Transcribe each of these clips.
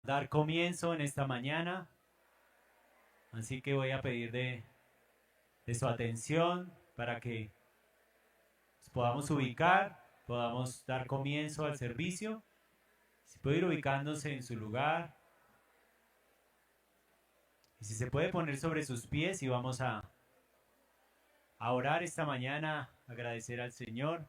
dar comienzo en esta mañana, así que voy a pedir de su atención para que nos podamos ubicar, podamos dar comienzo al servicio. Si puede ir ubicándose en su lugar y si se puede poner sobre sus pies y vamos a orar esta mañana, agradecer al Señor.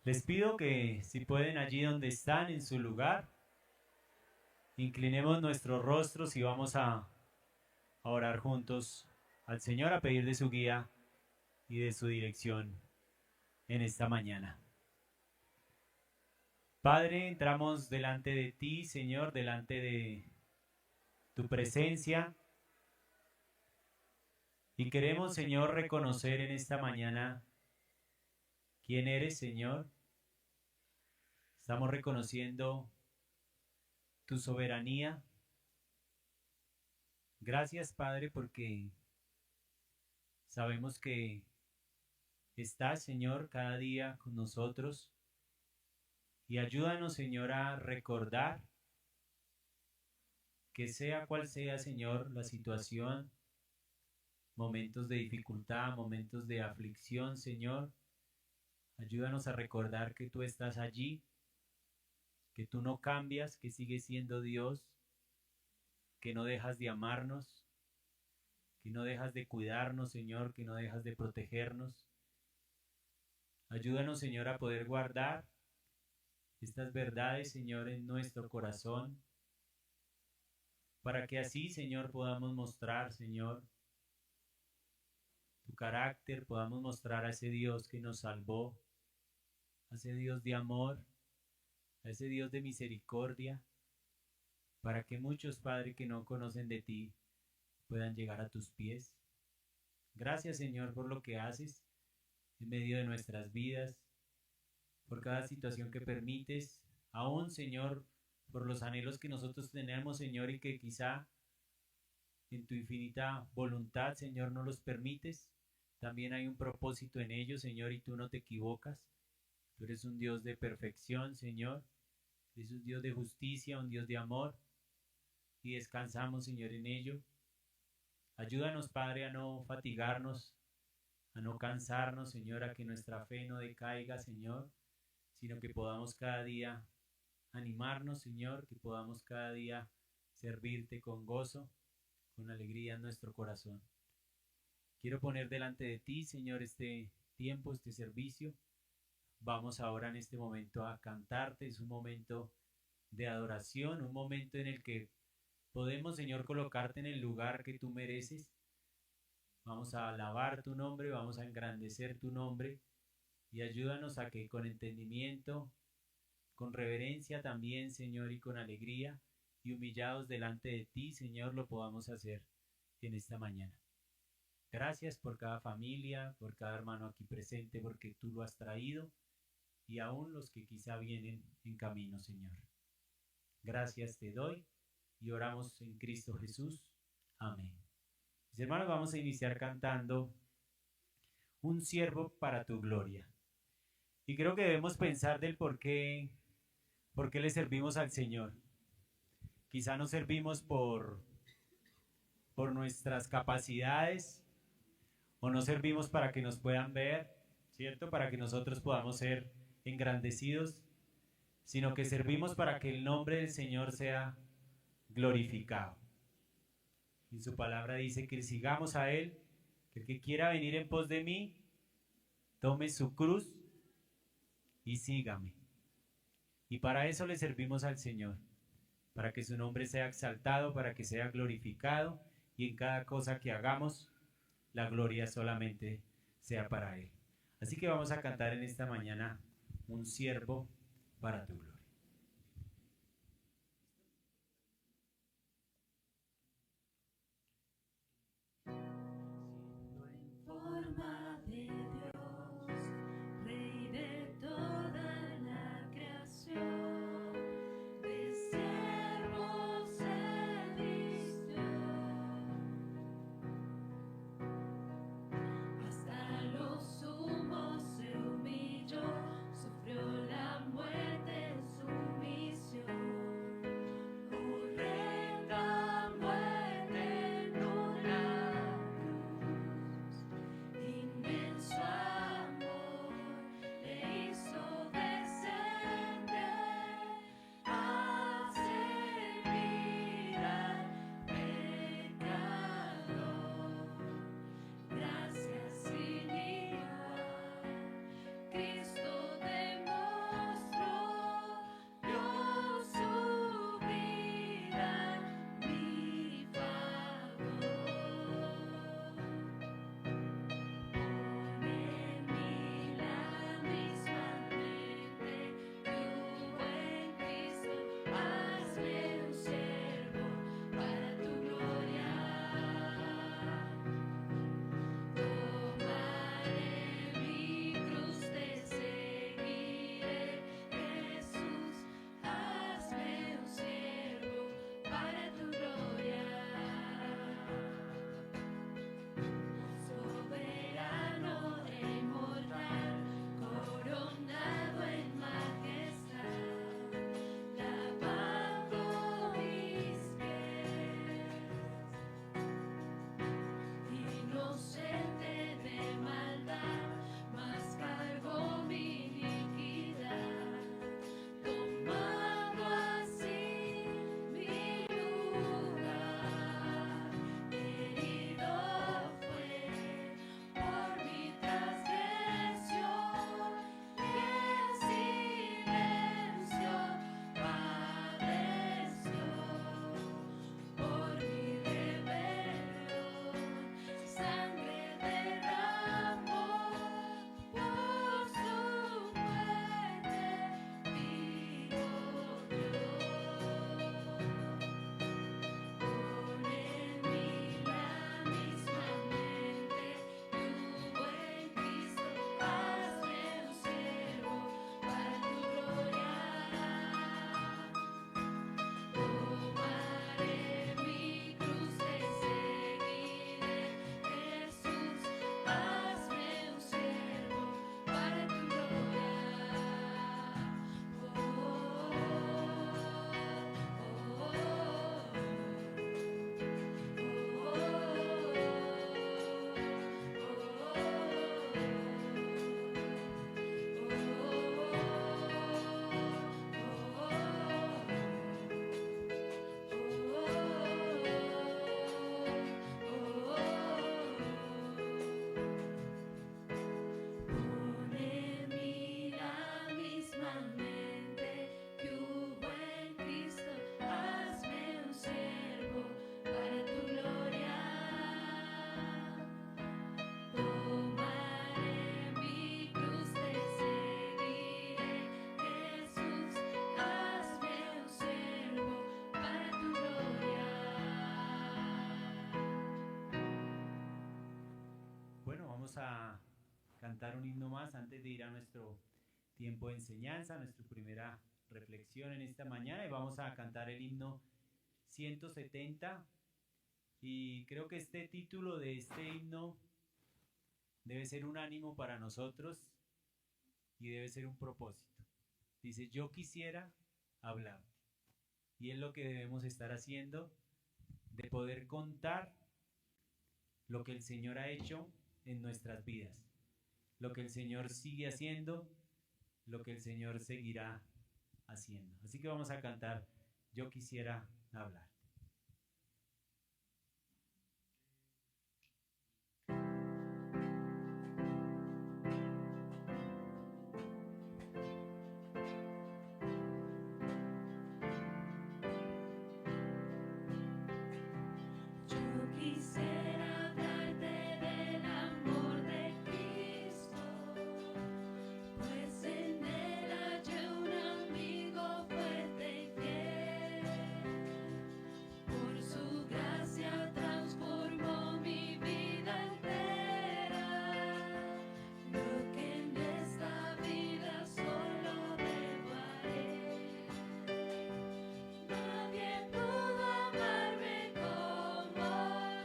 Les pido que si pueden allí donde están, en su lugar, inclinemos nuestros rostros y vamos a orar juntos al Señor, a pedir de su guía y de su dirección en esta mañana. Padre, entramos delante de ti, Señor, delante de tu presencia y queremos, Señor, reconocer en esta mañana quién eres, Señor. Estamos reconociendo tu soberanía. Gracias, Padre, porque sabemos que estás, Señor, cada día con nosotros. Y ayúdanos, Señor, a recordar que sea cual sea, Señor, la situación, momentos de dificultad, momentos de aflicción, Señor, ayúdanos a recordar que tú estás allí, que tú no cambias, que sigues siendo Dios, que no dejas de amarnos, que no dejas de cuidarnos, Señor, que no dejas de protegernos. Ayúdanos, Señor, a poder guardar estas verdades, Señor, en nuestro corazón, para que así, Señor, podamos mostrar, Señor, tu carácter, podamos mostrar a ese Dios que nos salvó, a ese Dios de amor, a ese Dios de misericordia, para que muchos, Padre, que no conocen de ti, puedan llegar a tus pies. Gracias, Señor, por lo que haces en medio de nuestras vidas, por cada situación que permites, aún, Señor, por los anhelos que nosotros tenemos, Señor, y que quizá en tu infinita voluntad, Señor, no los permites. También hay un propósito en ellos, Señor, y tú no te equivocas. Tú eres un Dios de perfección, Señor. Eres un Dios de justicia, un Dios de amor. Y descansamos, Señor, en ello. Ayúdanos, Padre, a no fatigarnos, a no cansarnos, Señor, a que nuestra fe no decaiga, Señor, sino que podamos cada día animarnos, Señor, que podamos cada día servirte con gozo, con alegría en nuestro corazón. Quiero poner delante de ti, Señor, este tiempo, este servicio. Vamos ahora en este momento a cantarte. Es un momento de adoración, un momento en el que podemos, Señor, colocarte en el lugar que tú mereces. Vamos a alabar tu nombre, vamos a engrandecer tu nombre y ayúdanos a que con entendimiento, con reverencia también, Señor, y con alegría y humillados delante de ti, Señor, lo podamos hacer en esta mañana. Gracias por cada familia, por cada hermano aquí presente, porque tú lo has traído y aún los que quizá vienen en camino, Señor. Gracias te doy y oramos en Cristo Jesús. Amén. Mis hermanos, vamos a iniciar cantando Un siervo para tu gloria. Y creo que debemos pensar del por qué le servimos al Señor. Quizá no servimos por nuestras capacidades o no servimos para que nos puedan ver, ¿cierto? Para que nosotros podamos ser engrandecidos, sino que servimos para que el nombre del Señor sea glorificado. Y su palabra dice que sigamos a Él, que el que quiera venir en pos de mí, tome su cruz y sígame. Y para eso le servimos al Señor, para que su nombre sea exaltado, para que sea glorificado y en cada cosa que hagamos, la gloria solamente sea para Él. Así que vamos a cantar en esta mañana Un siervo para tu gloria. Forma de Dios, Rey de toda la creación, de siervo será. vamos a cantar un himno más antes de ir a nuestro tiempo de enseñanza, nuestra primera reflexión en esta mañana, y vamos a cantar el himno 170. Y creo que este título de este himno debe ser un ánimo para nosotros y debe ser un propósito. Dice: yo quisiera hablar. Y es lo que debemos estar haciendo, de poder contar lo que el Señor ha hecho en nuestras vidas, lo que el Señor sigue haciendo, lo que el Señor seguirá haciendo. Así que vamos a cantar Yo quisiera hablar. Yo quisiera hablarte del amor de Cristo, pues en Él hallé un amigo fuerte y fiel. Por su gracia transformó mi vida entera. Lo que en esta vida solo debo a Él. Nadie pudo amarme como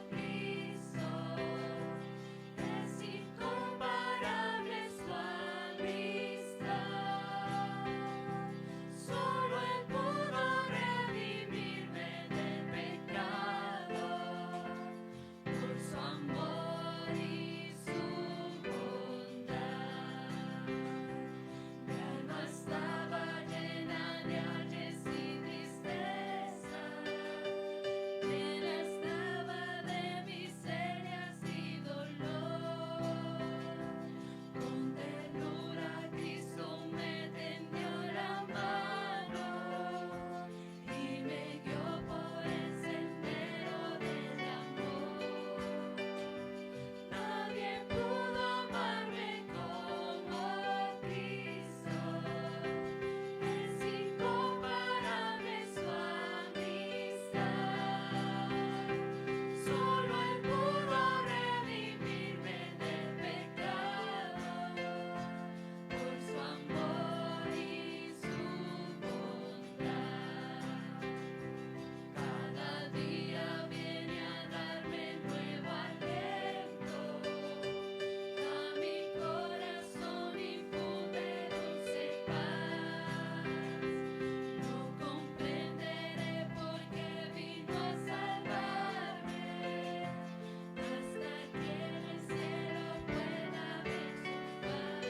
Cristo, es incomparable su amistad. Solo Él pudo redimirme del pecado, por su amor y su bondad. Mi alma estaba llena de ayes y tristeza, llena estaba de miserias y dolor. Con ternura Cristo me tendió la mano y me guió por el sendero del amor. Nadie pudo amarme como Cristo, es incomparable su amistad. Solo Él pudo redimirme del pecado, por su amor y su bondad. Cada día viene a darme nuevo aliento, a mi corazón infunde dulce paz. No comprenderé por qué vino a salvarme, hasta que en el cielo pueda ver su faz.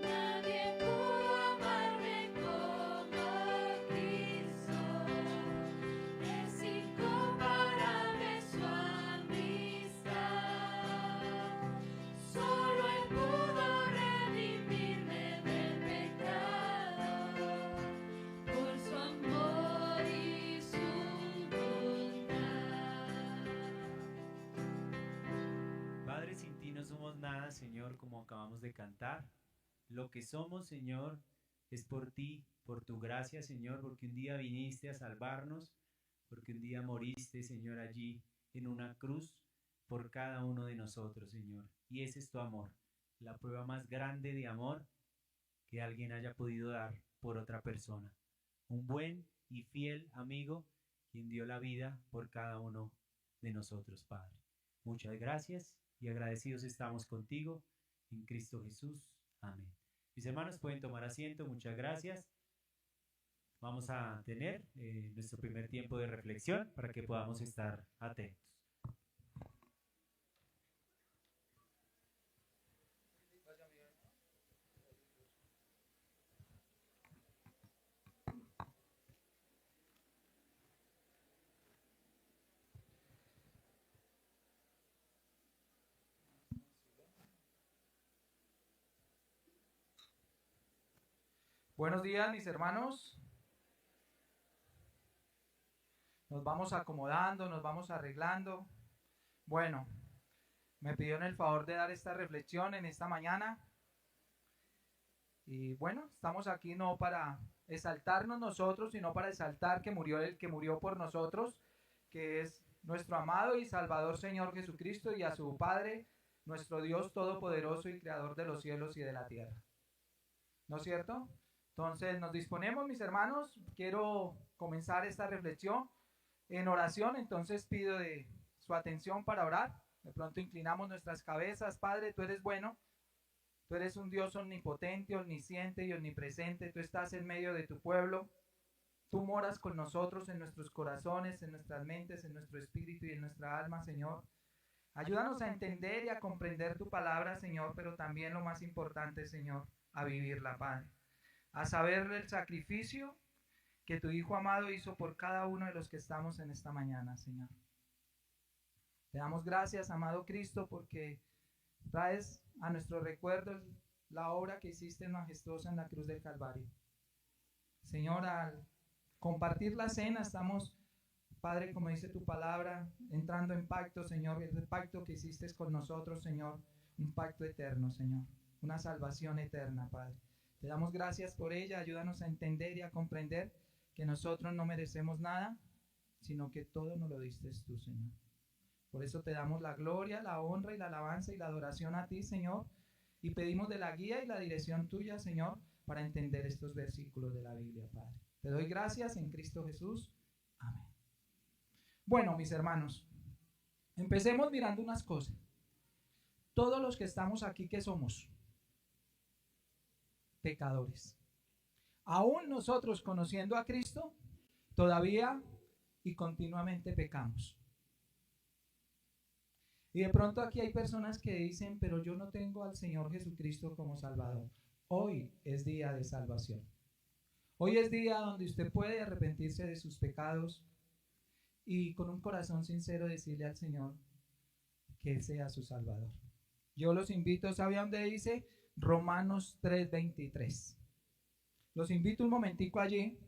Nadie pudo amarme como Cristo, es incomparable su amistad. Solo Él pudo redimirme del pecado, por su amor y su bondad. Padre, sin ti no somos nada, Señor, como acabamos de cantar. Lo que somos, Señor, es por ti, por tu gracia, Señor, porque un día viniste a salvarnos, porque un día moriste, Señor, allí en una cruz por cada uno de nosotros, Señor. Y ese es tu amor, la prueba más grande de amor que alguien haya podido dar por otra persona. Un buen y fiel amigo quien dio la vida por cada uno de nosotros, Padre. Muchas gracias y agradecidos estamos contigo en Cristo Jesús. Amén. Mis hermanos pueden tomar asiento, muchas gracias. Vamos a tener nuestro primer tiempo de reflexión para que podamos estar atentos. Buenos días, mis hermanos. Nos vamos acomodando, nos vamos arreglando. Bueno, me pidieron el favor de dar esta reflexión en esta mañana. Y bueno, estamos aquí no para exaltarnos nosotros, sino para exaltar que murió el que murió por nosotros, que es nuestro amado y Salvador Señor Jesucristo, y a su Padre nuestro Dios todopoderoso y creador de los cielos y de la tierra. ¿No es cierto? Entonces nos disponemos, mis hermanos. Quiero comenzar esta reflexión en oración, entonces pido de su atención para orar. De pronto inclinamos nuestras cabezas. Padre, tú eres bueno. Tú eres un Dios omnipotente, omnisciente y omnipresente. Tú estás en medio de tu pueblo. Tú moras con nosotros en nuestros corazones, en nuestras mentes, en nuestro espíritu y en nuestra alma, Señor. Ayúdanos a entender y a comprender tu palabra, Señor, pero también lo más importante, Señor, a vivirla, Padre. A saber el sacrificio que tu Hijo amado hizo por cada uno de los que estamos en esta mañana, Señor. Te damos gracias, amado Cristo, porque traes a nuestro recuerdo la obra que hiciste majestuosa en la cruz del Calvario. Señor, al compartir la cena estamos, Padre, como dice tu palabra, entrando en pacto, Señor, el pacto que hiciste con nosotros, Señor, un pacto eterno, Señor, una salvación eterna, Padre. Te damos gracias por ella. Ayúdanos a entender y a comprender que nosotros no merecemos nada, sino que todo nos lo diste tú, Señor. Por eso te damos la gloria, la honra y la alabanza y la adoración a ti, Señor, y pedimos de la guía y la dirección tuya, Señor, para entender estos versículos de la Biblia, Padre. Te doy gracias en Cristo Jesús. Amén. Bueno, mis hermanos, empecemos mirando unas cosas. Todos los que estamos aquí, ¿qué somos? Pecadores. Aún nosotros, conociendo a Cristo, todavía y continuamente pecamos. Y de pronto aquí hay personas que dicen, pero yo no tengo al Señor Jesucristo como Salvador. Hoy es día de salvación. Hoy es día donde usted puede arrepentirse de sus pecados y con un corazón sincero decirle al Señor que Él sea su Salvador. Yo los invito, ¿sabe dónde dice? Romanos 3:23. Los invito un momentico allí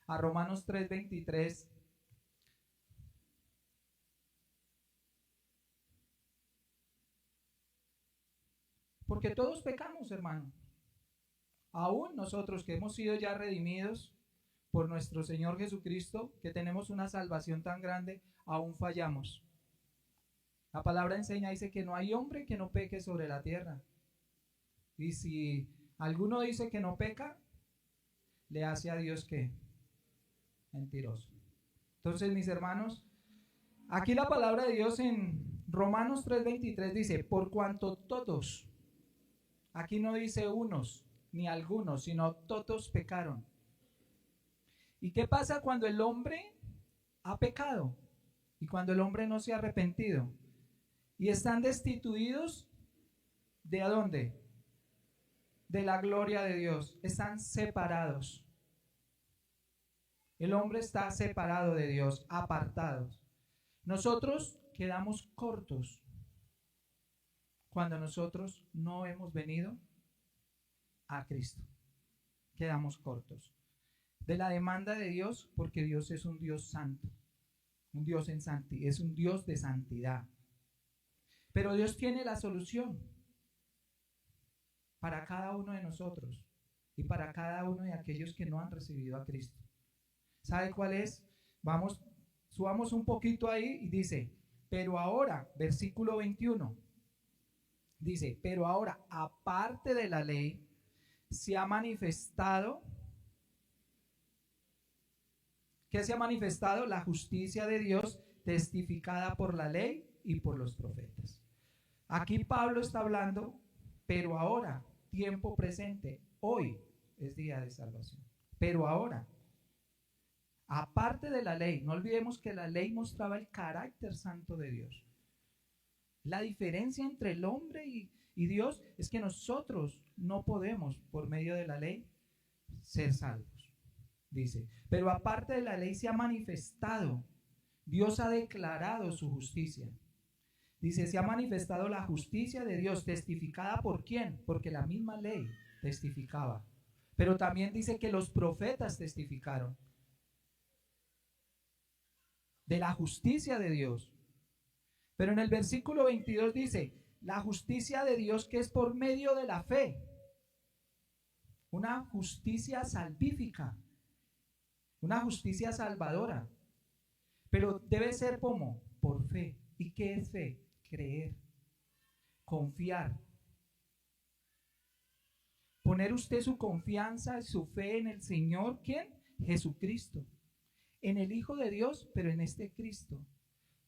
a Romanos 3:23. Porque todos pecamos, hermano. Aún nosotros que hemos sido ya redimidos por nuestro Señor Jesucristo, que tenemos una salvación tan grande, aún fallamos. La palabra enseña, dice que no hay hombre que no peque sobre la tierra. Y si alguno dice que no peca, le hace a Dios ¿qué? Mentiroso. Entonces, mis hermanos, aquí la palabra de Dios en Romanos 3:23 dice, por cuanto todos, aquí no dice unos ni algunos, sino todos pecaron. ¿Y qué pasa cuando el hombre ha pecado? Y cuando el hombre no se ha arrepentido. Y están destituidos, ¿de a dónde? De la gloria de Dios. Están separados. El hombre está separado de Dios, apartados. Nosotros quedamos cortos cuando nosotros no hemos venido a Cristo. Quedamos cortos de la demanda de Dios, porque Dios es un Dios santo, un Dios es un Dios de santidad. Pero Dios tiene la solución para cada uno de nosotros y para cada uno de aquellos que no han recibido a Cristo. ¿Sabe cuál es? Subamos un poquito ahí y dice, pero ahora, versículo 21, dice, pero ahora, aparte de la ley, se ha manifestado, ¿qué se ha manifestado? La justicia de Dios testificada por la ley y por los profetas. Aquí Pablo está hablando, pero ahora, tiempo presente, hoy es día de salvación. Pero ahora, aparte de la ley, no olvidemos que la ley mostraba el carácter santo de Dios. La diferencia entre el hombre y Dios es que nosotros no podemos, por medio de la ley, ser salvos. Dice, pero aparte de la ley se ha manifestado, Dios ha declarado su justicia. Dice, se ha manifestado la justicia de Dios, testificada ¿por quién? Porque la misma ley testificaba. Pero también dice que los profetas testificaron de la justicia de Dios. Pero en el versículo 22 dice, la justicia de Dios que es por medio de la fe. Una justicia salvífica, una justicia salvadora. Pero debe ser como por fe. ¿Y qué es fe? Creer, confiar. Poner usted su confianza, su fe en el Señor, ¿quién? Jesucristo. En el Hijo de Dios, pero en este Cristo,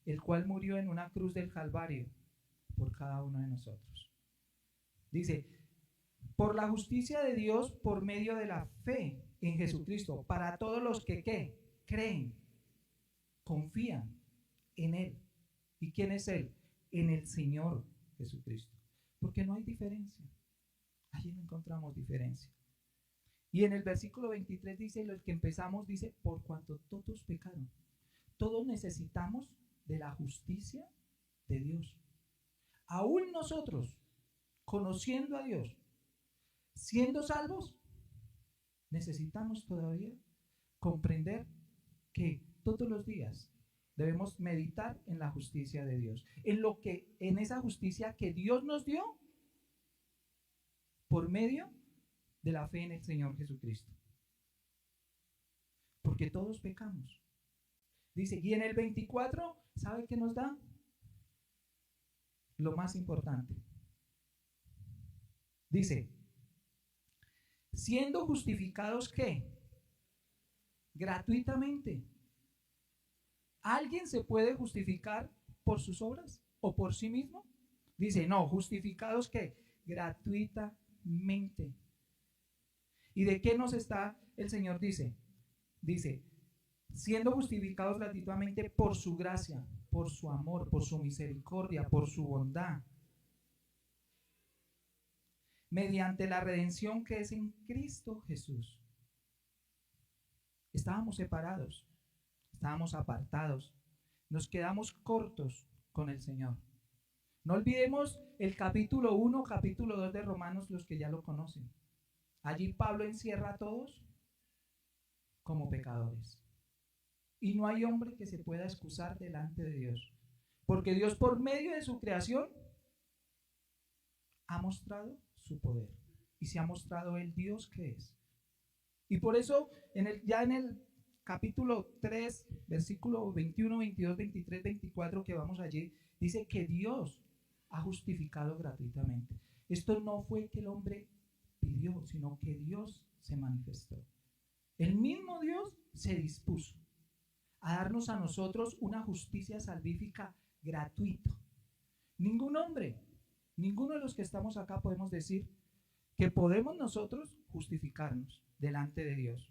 el cual murió en una cruz del Calvario por cada uno de nosotros. Dice, por la justicia de Dios por medio de la fe en Jesucristo, para todos los que ¿qué? Creen, confían en Él. ¿Y quién es Él? En el Señor Jesucristo. Porque no hay diferencia. Allí no encontramos diferencia. Y en el versículo 23 dice, lo que empezamos dice, por cuanto todos pecaron. Todos necesitamos de la justicia de Dios. Aún nosotros, conociendo a Dios, siendo salvos, necesitamos todavía comprender que todos los días debemos meditar en la justicia de Dios, en esa justicia que Dios nos dio por medio de la fe en el Señor Jesucristo. Porque todos pecamos. Dice, y en el 24, ¿sabe qué nos da? Lo más importante. Dice, siendo justificados, ¿qué? Gratuitamente. ¿Alguien se puede justificar por sus obras o por sí mismo? Dice, no, justificados, ¿qué? Gratuitamente. ¿Y de qué nos está el Señor? Dice, siendo justificados gratuitamente por su gracia, por su amor, por su misericordia, por su bondad, mediante la redención que es en Cristo Jesús. Estábamos separados, estábamos apartados, nos quedamos cortos con el Señor. No olvidemos el capítulo 1, capítulo 2 de Romanos, los que ya lo conocen. Allí Pablo encierra a todos como pecadores. Y no hay hombre que se pueda excusar delante de Dios. Porque Dios, por medio de su creación, ha mostrado su poder. Y se ha mostrado el Dios que es. Y por eso, ya en el capítulo 3, versículo 21, 22, 23, 24, que vamos allí, dice que Dios ha justificado gratuitamente. Esto no fue que el hombre pidió, sino que Dios se manifestó. El mismo Dios se dispuso a darnos a nosotros una justicia salvífica gratuita. Ningún hombre, ninguno de los que estamos acá podemos decir que podemos nosotros justificarnos delante de Dios.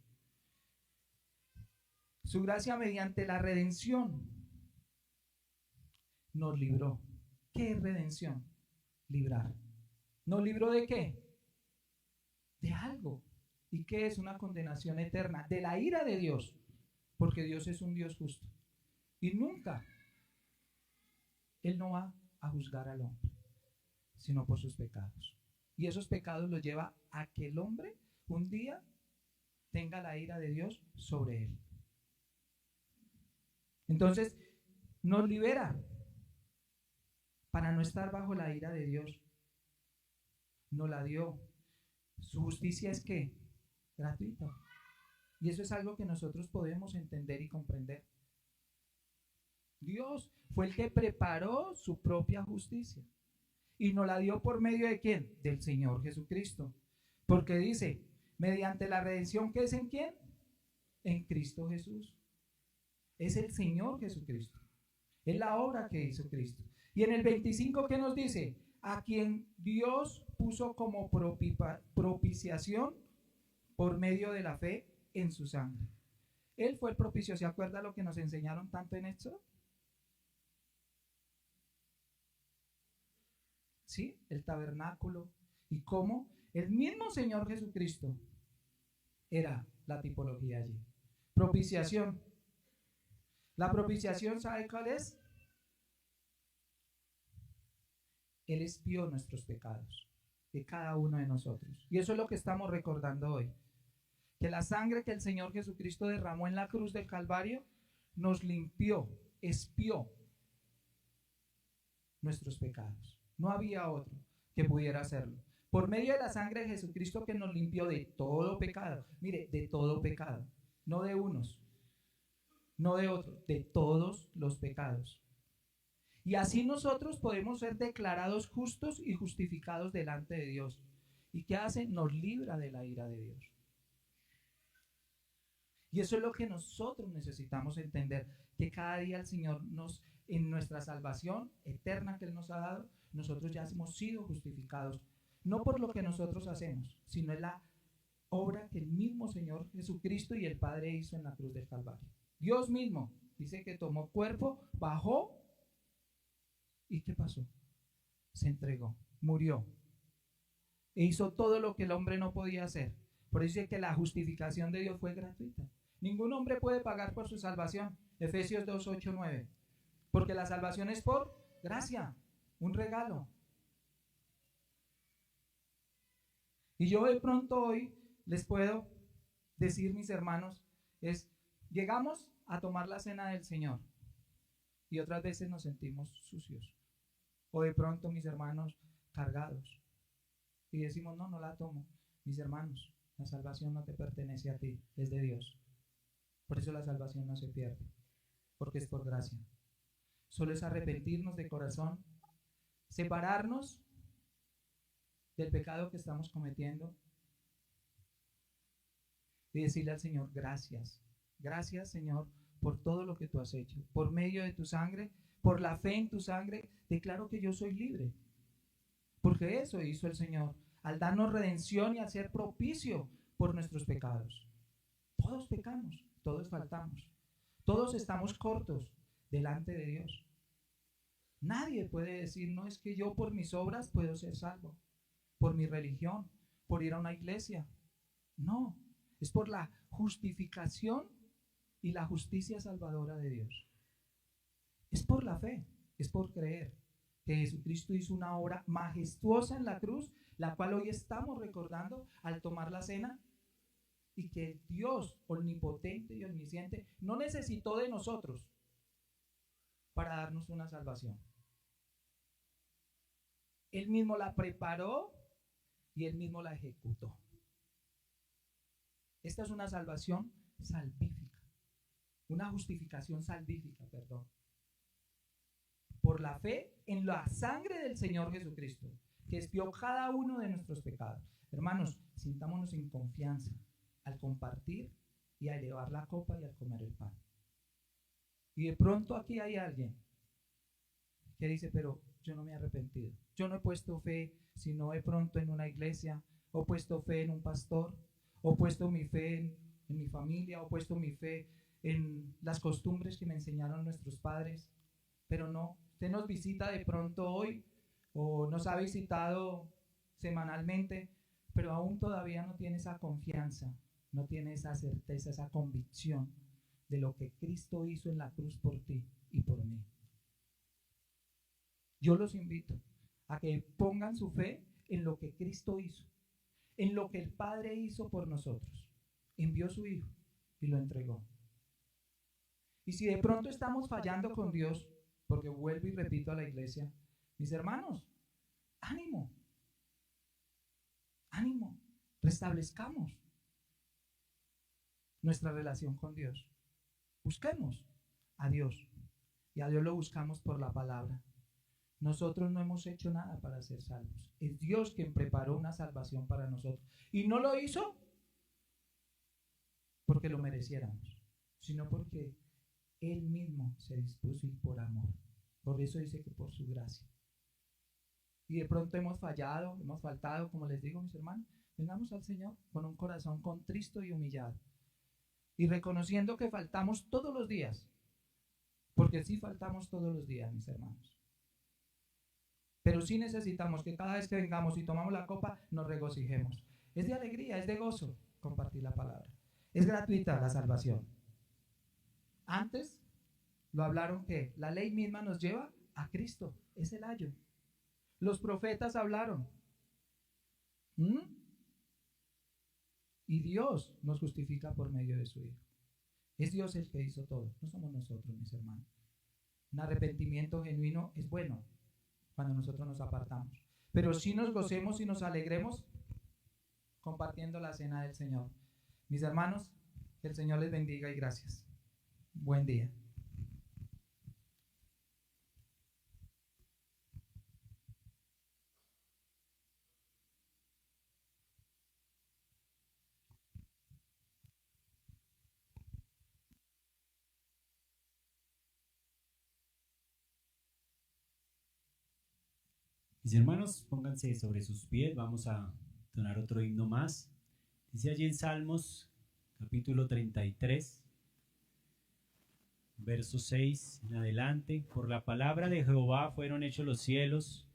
Su gracia mediante la redención nos libró. ¿Qué es redención? Librar. ¿Nos libró de qué? De algo. ¿Y qué es? Una condenación eterna, de la ira de Dios, porque Dios es un Dios justo. Y nunca Él no va a juzgar al hombre, sino por sus pecados. Y esos pecados los lleva a que el hombre un día tenga la ira de Dios sobre él. Entonces, nos libera para no estar bajo la ira de Dios. Nos la dio. Su justicia es ¿qué? Gratuita. Y eso es algo que nosotros podemos entender y comprender. Dios fue el que preparó su propia justicia. Y nos la dio por medio de ¿quién? Del Señor Jesucristo. Porque dice, mediante la redención que es ¿en quién? En Cristo Jesús. Es el Señor Jesucristo. Es la obra que hizo Cristo. Y en el 25, ¿qué nos dice? A quien Dios puso como propiciación por medio de la fe en su sangre. Él fue el propicio. ¿Se acuerda lo que nos enseñaron tanto en Éxodo? ¿Sí? El tabernáculo. Y cómo el mismo Señor Jesucristo era la tipología allí. Propiciación. La propiciación, ¿sabe cuál es? Él expió nuestros pecados, de cada uno de nosotros. Y eso es lo que estamos recordando hoy. Que la sangre que el Señor Jesucristo derramó en la cruz del Calvario nos limpió, expió nuestros pecados. No había otro que pudiera hacerlo. Por medio de la sangre de Jesucristo que nos limpió de todo pecado. Mire, de todo pecado. No de unos, no de otros, de todos los pecados. Y así nosotros podemos ser declarados justos y justificados delante de Dios. ¿Y qué hace? Nos libra de la ira de Dios. Y eso es lo que nosotros necesitamos entender, que cada día el Señor nos, en nuestra salvación eterna que Él nos ha dado, nosotros ya hemos sido justificados, no por lo que nosotros hacemos, sino en la obra que el mismo Señor Jesucristo y el Padre hizo en la cruz del Calvario. Dios mismo dice que tomó cuerpo, bajó, ¿y qué pasó? Se entregó, murió, e hizo todo lo que el hombre no podía hacer. Por eso dice que la justificación de Dios fue gratuita. Ningún hombre puede pagar por su salvación. Efesios 2, 8, 9. Porque la salvación es por gracia, un regalo. Y yo de pronto hoy les puedo decir, mis hermanos, llegamos a tomar la cena del Señor y otras veces nos sentimos sucios. O de pronto, mis hermanos, cargados. Y decimos, no la tomo. Mis hermanos, la salvación no te pertenece a ti, es de Dios. Por eso la salvación no se pierde, porque es por gracia. Solo es arrepentirnos de corazón, separarnos del pecado que estamos cometiendo y decirle al Señor, gracias. Gracias, Señor, por todo lo que tú has hecho. Por medio de tu sangre, por la fe en tu sangre, declaro que yo soy libre. Porque eso hizo el Señor, al darnos redención y al ser propicio por nuestros pecados. Todos pecamos, todos faltamos, todos estamos cortos delante de Dios. Nadie puede decir, no, es que yo por mis obras puedo ser salvo, por mi religión, por ir a una iglesia. No, es por la justificación y la justicia salvadora de Dios. Es por la fe, es por creer que Jesucristo hizo una obra majestuosa en la cruz, la cual hoy estamos recordando al tomar la cena, y que Dios omnipotente y omnisciente no necesitó de nosotros para darnos una salvación. Él mismo la preparó y Él mismo la ejecutó. Esta es una salvación salvífica, una justificación salvífica, perdón. Por la fe en la sangre del Señor Jesucristo, que expió cada uno de nuestros pecados. Hermanos, sintámonos en confianza al compartir y a elevar la copa y al comer el pan. Y de pronto aquí hay alguien que dice, pero yo no me he arrepentido. Yo no he puesto fe, sino de pronto en una iglesia, o he puesto fe en un pastor, o he puesto mi fe en mi familia, o he puesto mi fe en las costumbres que me enseñaron nuestros padres. Pero no, usted nos visita de pronto hoy, o nos ha visitado semanalmente, pero aún todavía no tiene esa confianza, no tiene esa certeza, esa convicción de lo que Cristo hizo en la cruz por ti y por mí. Yo los invito a que pongan su fe en lo que Cristo hizo, en lo que el Padre hizo por nosotros. Envió a su Hijo y lo entregó. Y si de pronto estamos fallando con Dios, porque vuelvo y repito a la iglesia, mis hermanos, ánimo, ánimo, restablezcamos nuestra relación con Dios. Busquemos a Dios, y a Dios lo buscamos por la palabra. Nosotros no hemos hecho nada para ser salvos. Es Dios quien preparó una salvación para nosotros. Y no lo hizo porque lo mereciéramos, sino porque Él mismo se dispuso y por amor. Por eso dice que por su gracia. Y de pronto hemos fallado, hemos faltado, como les digo, mis hermanos, vengamos al Señor con un corazón contristo y humillado. Y reconociendo que faltamos todos los días. Porque sí faltamos todos los días, mis hermanos. Pero sí necesitamos que cada vez que vengamos y tomamos la copa, nos regocijemos. Es de alegría, es de gozo compartir la palabra. Es gratuita la salvación. Antes lo hablaron que la ley misma nos lleva a Cristo, es el ayo. Los profetas hablaron. Y Dios nos justifica por medio de su Hijo. Es Dios el que hizo todo, no somos nosotros, mis hermanos. Un arrepentimiento genuino es bueno cuando nosotros nos apartamos. Pero sí nos gocemos y nos alegremos compartiendo la cena del Señor. Mis hermanos, que el Señor les bendiga y gracias. Buen día. Mis hermanos, pónganse sobre sus pies, vamos a entonar otro himno más. Dice allí en Salmos, capítulo 33, verso 6 en adelante: por la palabra de Jehová fueron hechos los cielos,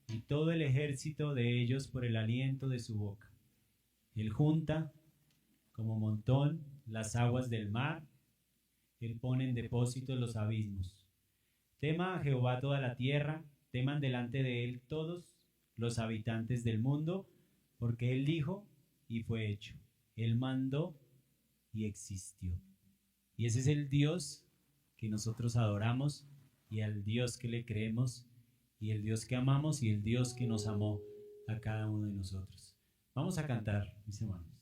y todo el ejército de ellos por el aliento de su boca. Él junta como montón las aguas del mar, él pone en depósito los abismos. Tema a Jehová toda la tierra, teman delante de él todos los habitantes del mundo, porque él dijo y fue hecho, él mandó y existió. Y ese es el Dios que nosotros adoramos, y al Dios que le creemos, y el Dios que amamos, y el Dios que nos amó a cada uno de nosotros. Vamos a cantar, mis hermanos.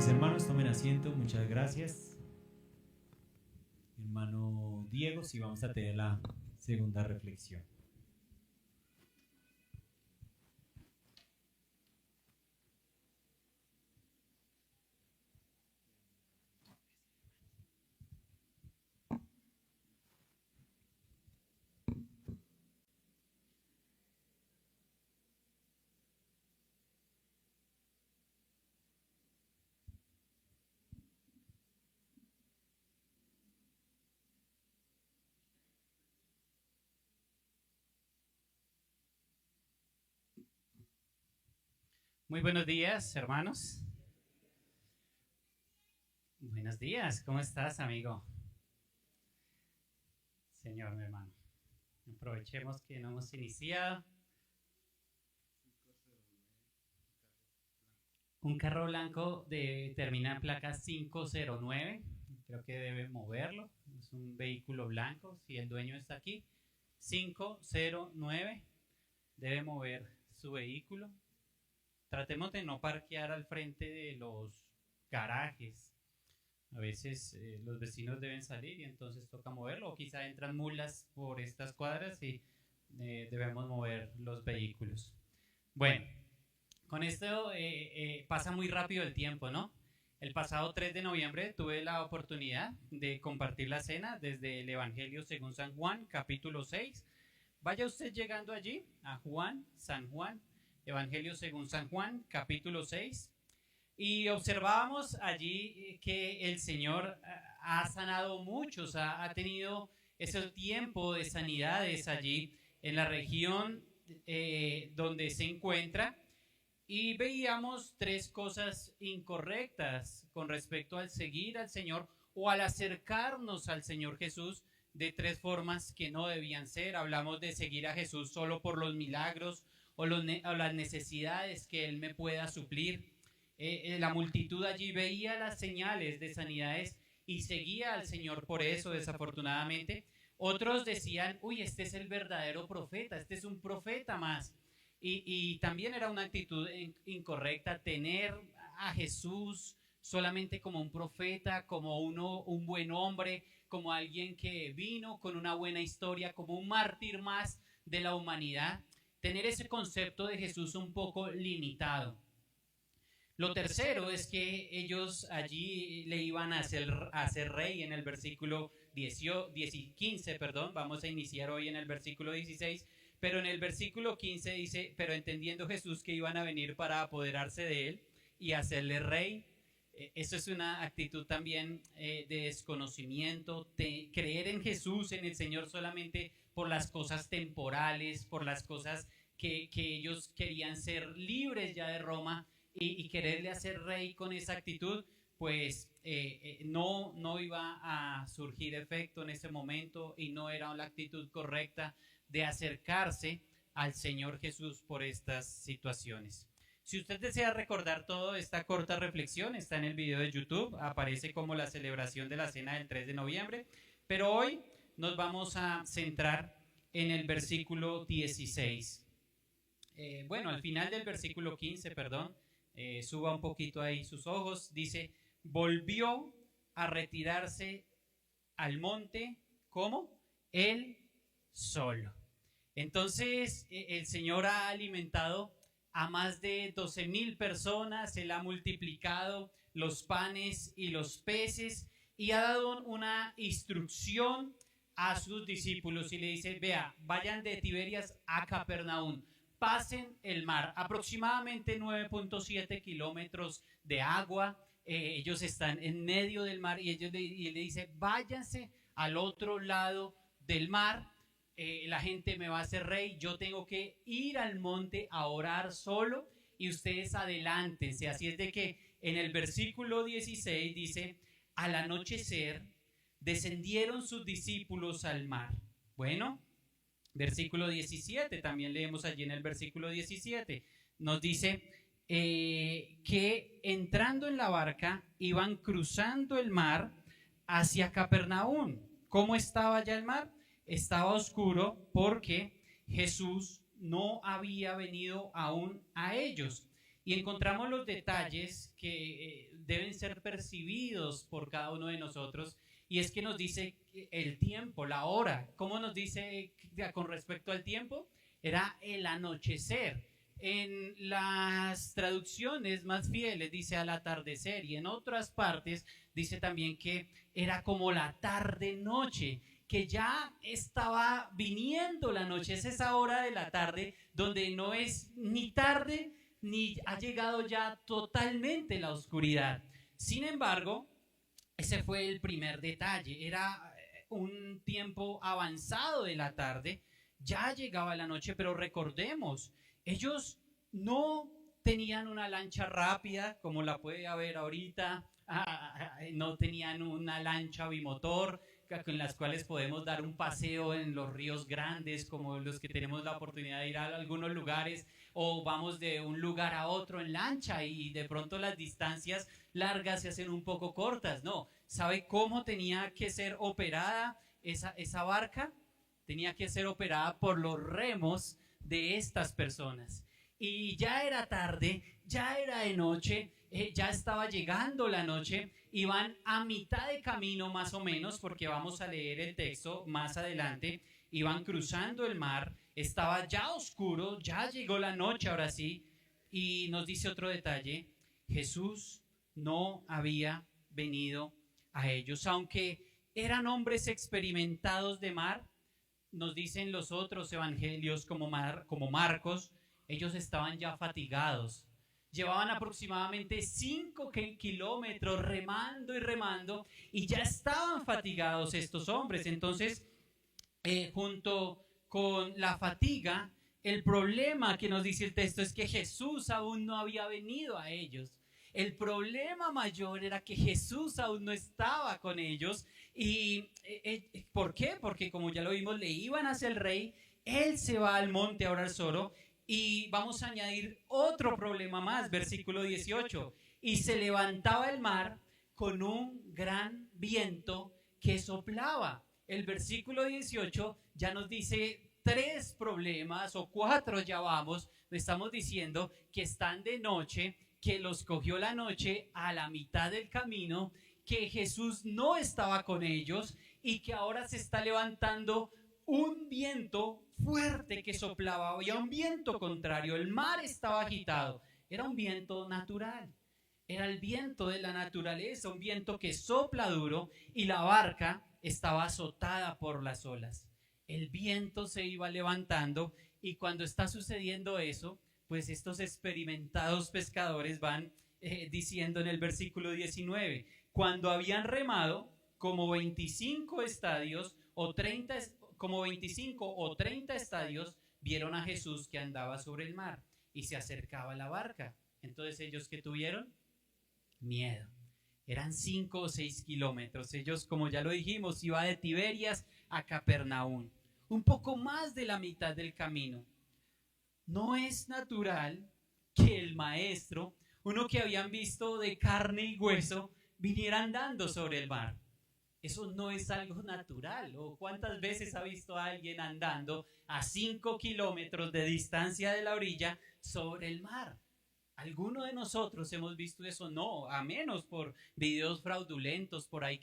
Mis hermanos, tomen asiento, muchas gracias. Hermano Diego, sí, vamos a tener la segunda reflexión. Muy buenos días, hermanos. Buenos días, ¿cómo estás, amigo? Señor, mi hermano. Aprovechemos que no hemos iniciado. Un carro blanco termina en placa 509. Creo que debe moverlo. Es un vehículo blanco. Si el dueño está aquí, 509. Debe mover su vehículo. Tratemos de no parquear al frente de los garajes. A veces los vecinos deben salir y entonces toca moverlo. O quizá entran mulas por estas cuadras y debemos mover los vehículos. Bueno, con esto pasa muy rápido el tiempo, ¿no? El pasado 3 de noviembre tuve la oportunidad de compartir la cena desde el Evangelio según San Juan, capítulo 6. Vaya usted llegando allí a San Juan, Evangelio según San Juan, capítulo 6, y observábamos allí que el Señor ha sanado muchos, ha tenido ese tiempo de sanidades allí en la región donde se encuentra, y veíamos 3 cosas incorrectas con respecto al seguir al Señor o al acercarnos al Señor Jesús, de 3 formas que no debían ser. Hablamos de seguir a Jesús solo por los milagros, o las necesidades que Él me pueda suplir. La multitud allí veía las señales de sanidades y seguía al Señor por eso, desafortunadamente. Otros decían, uy, este es el verdadero profeta, este es un profeta más. Y también era una actitud incorrecta tener a Jesús solamente como un profeta, como un buen hombre, como alguien que vino con una buena historia, como un mártir más de la humanidad. Tener ese concepto de Jesús un poco limitado. Lo tercero es que ellos allí le iban a hacer rey en el versículo 15, vamos a iniciar hoy en el versículo 16, pero en el versículo 15 dice, pero entendiendo Jesús que iban a venir para apoderarse de él y hacerle rey. Eso es una actitud también de desconocimiento, de creer en Jesús, en el Señor solamente por las cosas temporales, por las cosas que ellos querían ser libres ya de Roma y quererle hacer rey con esa actitud, pues no iba a surgir efecto en ese momento y no era la actitud correcta de acercarse al Señor Jesús por estas situaciones. Si usted desea recordar toda esta corta reflexión, está en el video de YouTube, aparece como la celebración de la cena del 3 de noviembre, pero hoy nos vamos a centrar en el versículo 16. Bueno, al final del versículo 15, suba un poquito ahí sus ojos, dice, volvió a retirarse al monte, ¿cómo? Él solo. Entonces, el Señor ha alimentado a más de 12,000 personas, Él ha multiplicado los panes y los peces y ha dado una instrucción a sus discípulos y le dice, vea, vayan de Tiberias a Capernaum, pasen el mar, aproximadamente 9.7 kilómetros de agua, ellos están en medio del mar y él le dice, váyanse al otro lado del mar, la gente me va a hacer rey, yo tengo que ir al monte a orar solo y ustedes adelántense. Así es de que en el versículo 16 dice, al anochecer descendieron sus discípulos al mar. Bueno, versículo 17, también leemos allí en el versículo 17, nos dice que entrando en la barca iban cruzando el mar hacia Capernaum. ¿Cómo estaba ya el mar? Estaba oscuro porque Jesús no había venido aún a ellos. Y encontramos los detalles deben ser percibidos por cada uno de nosotros, y es que nos dice el tiempo, la hora. ¿Cómo nos dice con respecto al tiempo? Era el anochecer. En las traducciones más fieles dice al atardecer, y en otras partes dice también que era como la tarde-noche, que ya estaba viniendo la noche. Es esa hora de la tarde donde no es ni tarde ni ha llegado ya totalmente la oscuridad. Sin embargo, ese fue el primer detalle. Era un tiempo avanzado de la tarde, ya llegaba la noche, pero recordemos, ellos no tenían una lancha rápida como la puede haber ahorita, no tenían una lancha bimotor con las cuales podemos dar un paseo en los ríos grandes, como los que tenemos la oportunidad de ir a algunos lugares, o vamos de un lugar a otro en lancha y de pronto las distancias largas se hacen un poco cortas. No, ¿sabe cómo tenía que ser operada esa barca? Tenía que ser operada por los remos de estas personas. Y ya era tarde, ya era de noche, ya estaba llegando la noche, iban a mitad de camino más o menos, porque vamos a leer el texto más adelante, iban cruzando el mar, estaba ya oscuro, ya llegó la noche ahora sí, y nos dice otro detalle: Jesús no había venido a ellos, aunque eran hombres experimentados de mar. Nos dicen los otros evangelios como Marcos, ellos estaban ya fatigados. Llevaban aproximadamente 5 kilómetros remando y remando, y ya estaban fatigados estos hombres. Entonces, junto con la fatiga, el problema que nos dice el texto es que Jesús aún no había venido a ellos. El problema mayor era que Jesús aún no estaba con ellos. ¿Y por qué? Porque, como ya lo vimos, le iban hacia el rey. Él se va al monte a orar solo. Y vamos a añadir otro problema más, versículo 18. Y se levantaba el mar con un gran viento que soplaba. El versículo 18 ya nos dice 3 problemas, o 4 ya vamos. Estamos diciendo que están de noche, que los cogió la noche a la mitad del camino, que Jesús no estaba con ellos y que ahora se está levantando un viento fuerte que soplaba. Había un viento contrario, el mar estaba agitado. Era un viento natural, era el viento de la naturaleza, un viento que sopla duro, y la barca estaba azotada por las olas. El viento se iba levantando, y cuando está sucediendo eso, pues estos experimentados pescadores van diciendo en el versículo 19, cuando habían remado como 25 estadios o 30 estadios, vieron a Jesús que andaba sobre el mar y se acercaba a la barca. Entonces, ¿ellos qué tuvieron? Miedo. Eran 5 o 6 kilómetros. Ellos, como ya lo dijimos, iba de Tiberias a Capernaum, un poco más de la mitad del camino. No es natural que el maestro, uno que habían visto de carne y hueso, viniera andando sobre el mar. Eso no es algo natural. ¿O cuántas veces ha visto a alguien andando a 5 kilómetros de distancia de la orilla sobre el mar? ¿Alguno de nosotros hemos visto eso? No, a menos por videos fraudulentos por ahí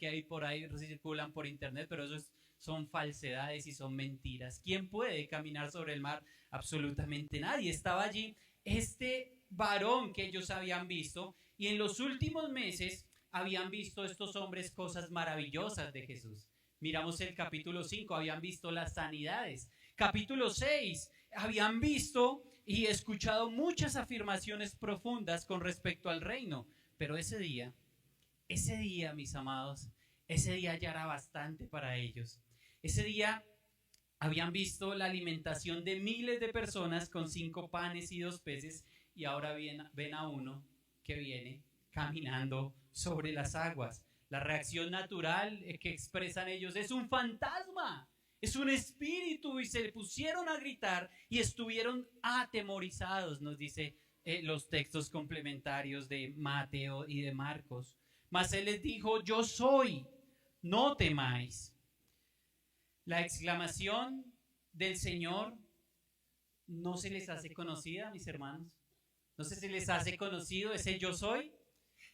circulan por internet, pero eso son falsedades y son mentiras. ¿Quién puede caminar sobre el mar? Absolutamente nadie. Estaba allí este varón que ellos habían visto, y en los últimos meses habían visto estos hombres cosas maravillosas de Jesús. Miramos el capítulo 5, habían visto las sanidades. Capítulo 6, habían visto y escuchado muchas afirmaciones profundas con respecto al reino. Pero ese día, mis amados, ese día ya era bastante para ellos. Ese día habían visto la alimentación de miles de personas con 5 panes y 2 peces, y ahora ven a uno que viene caminando sobre las aguas. La reacción natural que expresan ellos es un fantasma, es un espíritu, y se pusieron a gritar y estuvieron atemorizados, nos dice los textos complementarios de Mateo y de Marcos. Mas él les dijo: yo soy, no temáis. La exclamación del Señor no se les hace conocida, mis hermanos. No sé si les hace conocido ese yo soy.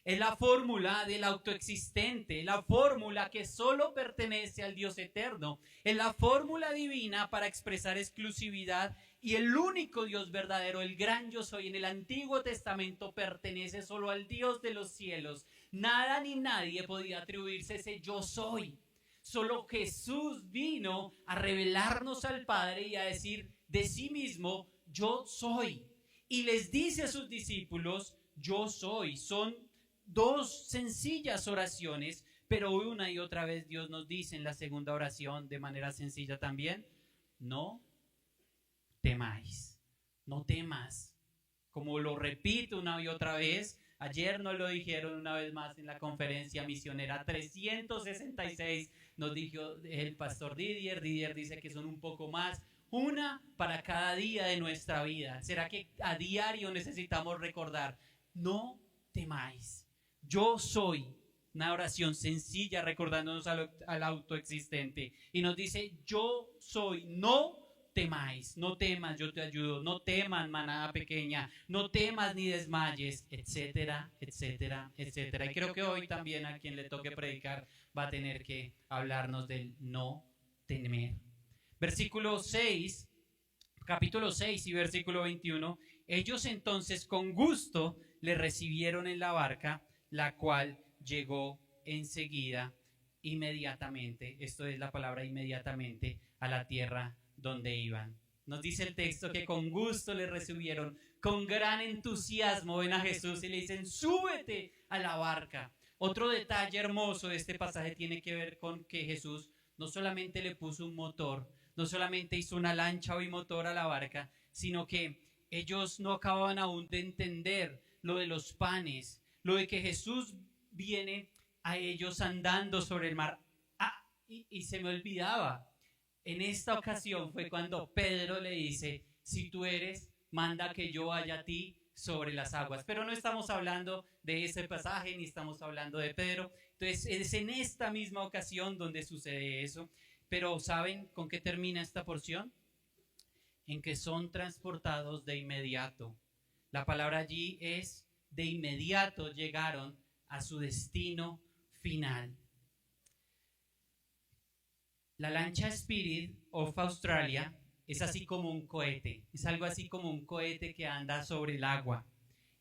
Es la fórmula del autoexistente, la fórmula que solo pertenece al Dios eterno. Es la fórmula divina para expresar exclusividad y el único Dios verdadero, el gran yo soy. En el Antiguo Testamento pertenece solo al Dios de los cielos. Nada ni nadie podía atribuirse ese yo soy. Solo Jesús vino a revelarnos al Padre y a decir de sí mismo, yo soy. Y les dice a sus discípulos, yo soy. Son dos sencillas oraciones, pero una y otra vez Dios nos dice en la segunda oración de manera sencilla también, no temáis, no temas. Como lo repito una y otra vez, ayer nos lo dijeron una vez más en la conferencia misionera 366, nos dijo el pastor Didier dice que son un poco más, una para cada día de nuestra vida. ¿Será que a diario necesitamos recordar, no temáis? Yo soy, una oración sencilla recordándonos al autoexistente. Y nos dice, yo soy, no temáis, no temas, yo te ayudo, no temas, manada pequeña, no temas ni desmayes, etcétera, etcétera, etcétera. Y creo que hoy también a quien le toque predicar va a tener que hablarnos del no temer. Versículo 6, capítulo 6 y versículo 21, ellos entonces con gusto le recibieron en la barca, la cual llegó enseguida, inmediatamente, esto es la palabra inmediatamente, a la tierra donde iban. Nos dice el texto que con gusto le recibieron, con gran entusiasmo ven a Jesús y le dicen, súbete a la barca. Otro detalle hermoso de este pasaje tiene que ver con que Jesús no solamente le puso un motor, no solamente hizo una lancha o bimotor a la barca, sino que ellos no acababan aún de entender lo de los panes, lo de que Jesús viene a ellos andando sobre el mar. Y se me olvidaba. En esta ocasión fue cuando Pedro le dice, si tú eres, manda que yo vaya a ti sobre las aguas. Pero no estamos hablando de ese pasaje, ni estamos hablando de Pedro. Entonces es en esta misma ocasión donde sucede eso. Pero ¿saben con qué termina esta porción? En que son transportados de inmediato. La palabra allí es de inmediato llegaron a su destino final. La lancha Spirit of Australia es así como un cohete, es algo así como un cohete que anda sobre el agua.